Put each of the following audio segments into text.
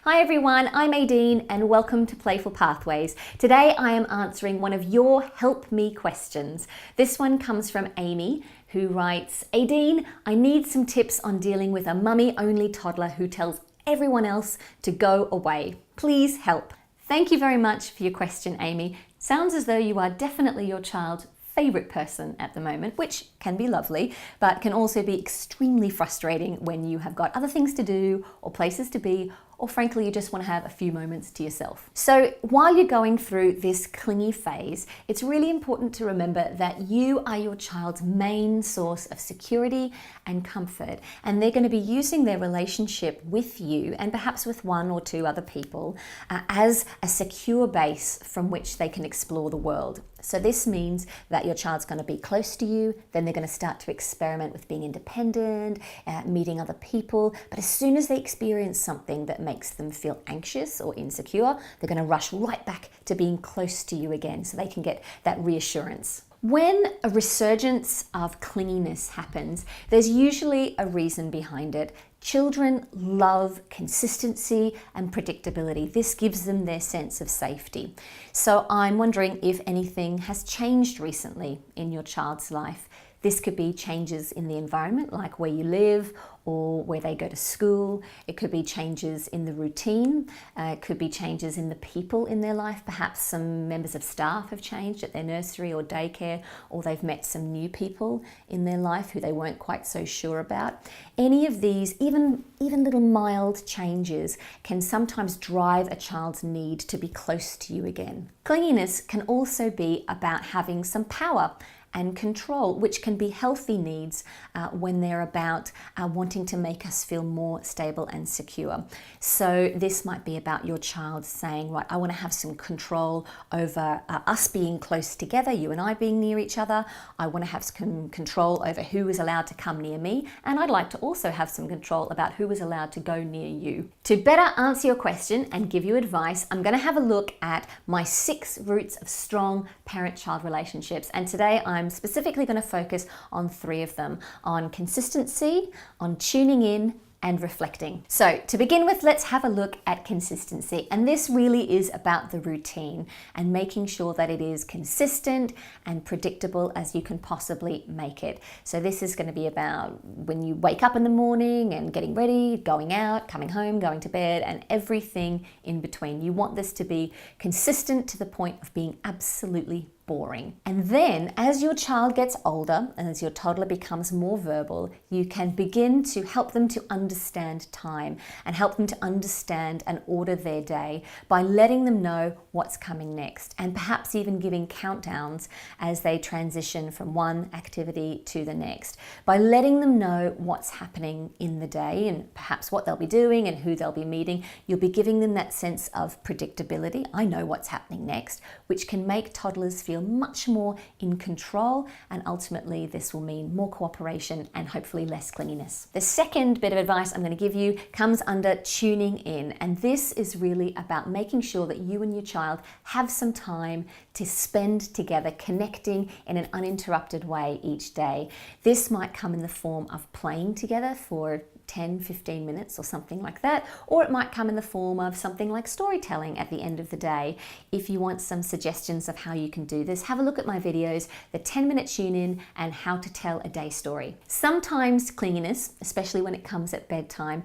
Hi everyone, I'm Aideen and welcome to Playful Pathways. Today I am answering one of your help me questions. This one comes from Amy, who writes, Aideen, I need some tips on dealing with a mummy-only toddler who tells everyone else to go away. Please help. Thank you very much for your question, Amy. Sounds as though you are definitely your child's favorite person at the moment, which can be lovely, but can also be extremely frustrating when you have got other things to do or places to be, or frankly, you just want to have a few moments to yourself. So while you're going through this clingy phase, it's really important to remember that you are your child's main source of security and comfort, and they're going to be using their relationship with you and perhaps with one or two other people as a secure base from which they can explore the world. So this means that your child's going to be close to you, then they're going to start to experiment with being independent, meeting other people, but as soon as they experience something that makes them feel anxious or insecure, they're going to rush right back to being close to you again so they can get that reassurance. When a resurgence of clinginess happens, there's usually a reason behind it. Children love consistency and predictability. This gives them their sense of safety. So I'm wondering if anything has changed recently in your child's life. This could be changes in the environment, like where you live or where they go to school. It could be changes in the routine. It could be changes in the people in their life. Perhaps some members of staff have changed at their nursery or daycare, or they've met some new people in their life who they weren't quite so sure about. Any of these, even little mild changes, can sometimes drive a child's need to be close to you again. Clinginess can also be about having some power and control, which can be healthy needs when they're about wanting to make us feel more stable and secure. So this might be about your child saying, right, I want to have some control over us being close together, you and I being near each other. I want to have some control over who is allowed to come near me, and I'd like to also have some control about who is allowed to go near you. To better answer your question and give you advice, I'm going to have a look at my 6 roots of strong parent-child relationships, and today I'm specifically going to focus on 3 of them: on consistency, on tuning in, and reflecting. So to begin with, let's have a look at consistency. And this really is about the routine and making sure that it is consistent and predictable as you can possibly make it. So this is going to be about when you wake up in the morning and getting ready, going out, coming home, going to bed, and everything in between. You want this to be consistent to the point of being absolutely boring. And then as your child gets older and as your toddler becomes more verbal, you can begin to help them to understand time and help them to understand and order their day by letting them know what's coming next, and perhaps even giving countdowns as they transition from one activity to the next. By letting them know what's happening in the day and perhaps what they'll be doing and who they'll be meeting, you'll be giving them that sense of predictability. I know what's happening next, which can make toddlers feel much more in control, and ultimately this will mean more cooperation and hopefully less clinginess. The second bit of advice I'm going to give you comes under tuning in, and this is really about making sure that you and your child have some time to spend together, connecting in an uninterrupted way each day. This might come in the form of playing together for 10-15 minutes or something like that, or it might come in the form of something like storytelling at the end of the day. If you want some suggestions of how you can do this, have a look at my videos, the 10-minute tune-in and how to tell a day story. Sometimes clinginess, especially when it comes at bedtime,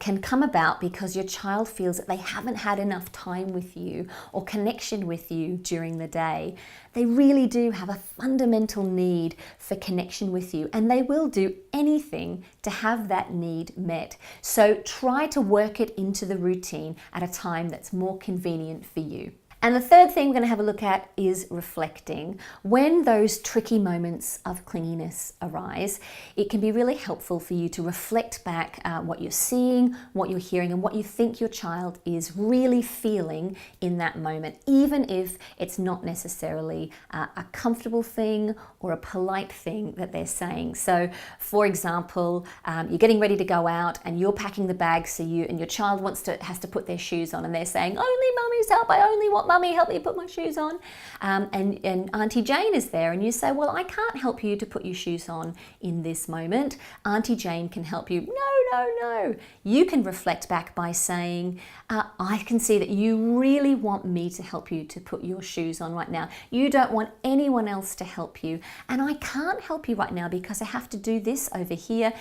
can come about because your child feels that they haven't had enough time with you or connection with you during the day. They really do have a fundamental need for connection with you, and they will do anything to have that need met. So try to work it into the routine at a time that's more convenient for you. And the third thing we're going to have a look at is reflecting. When those tricky moments of clinginess arise, it can be really helpful for you to reflect back what you're seeing, what you're hearing, and what you think your child is really feeling in that moment, even if it's not necessarily a comfortable thing or a polite thing that they're saying. So, for example, you're getting ready to go out and you're packing the bag, so you and your child has to put their shoes on, and they're saying, "Only mummy's help, I only want Mummy, help me put my shoes on. And Auntie Jane is there, and you say, well, I can't help you to put your shoes on in this moment. Auntie Jane can help you. No. You can reflect back by saying, I can see that you really want me to help you to put your shoes on right now. You don't want anyone else to help you. And I can't help you right now because I have to do this over here.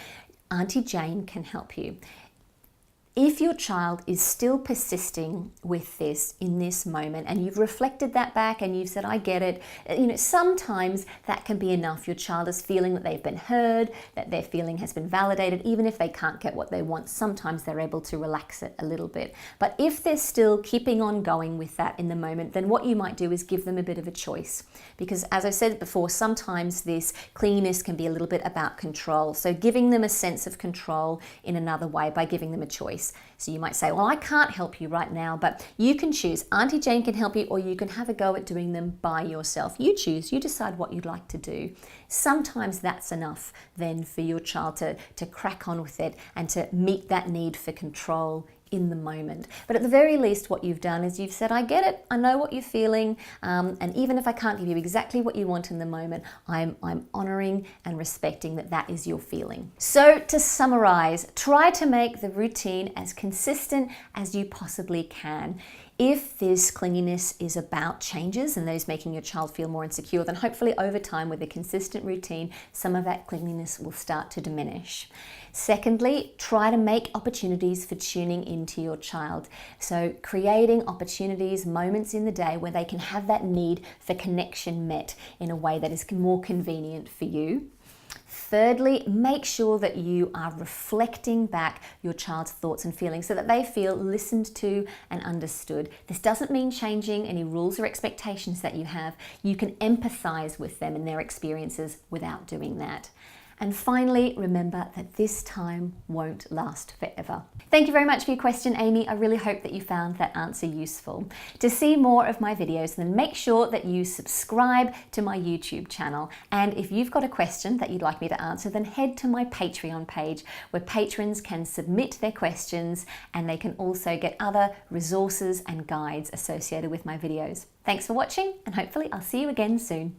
Auntie Jane can help you. If your child is still persisting with this in this moment, and you've reflected that back and you've said, I get it, sometimes that can be enough. Your child is feeling that they've been heard, that their feeling has been validated. Even if they can't get what they want, sometimes they're able to relax it a little bit. But if they're still keeping on going with that in the moment, then what you might do is give them a bit of a choice. Because as I said before, sometimes this clinginess can be a little bit about control. So giving them a sense of control in another way by giving them a choice. So you might say, well, I can't help you right now, but you can choose. Auntie Jane can help you, or you can have a go at doing them by yourself. You choose, you decide what you'd like to do. Sometimes that's enough then for your child to crack on with it and to meet that need for control in the moment. But at the very least, what you've done is you've said, I get it, I know what you're feeling, and even if I can't give you exactly what you want in the moment, I'm honoring and respecting that is your feeling. So to summarize, try to make the routine as consistent as you possibly can. If this clinginess is about changes and those making your child feel more insecure, then hopefully over time with a consistent routine, some of that clinginess will start to diminish. Secondly, try to make opportunities for tuning into your child. So creating opportunities, moments in the day where they can have that need for connection met in a way that is more convenient for you. Thirdly, make sure that you are reflecting back your child's thoughts and feelings so that they feel listened to and understood. This doesn't mean changing any rules or expectations that you have. You can empathize with them and their experiences without doing that. And finally, remember that this time won't last forever. Thank you very much for your question, Amy. I really hope that you found that answer useful. To see more of my videos, then make sure that you subscribe to my YouTube channel. And if you've got a question that you'd like me to answer, then head to my Patreon page where patrons can submit their questions and they can also get other resources and guides associated with my videos. Thanks for watching, and hopefully I'll see you again soon.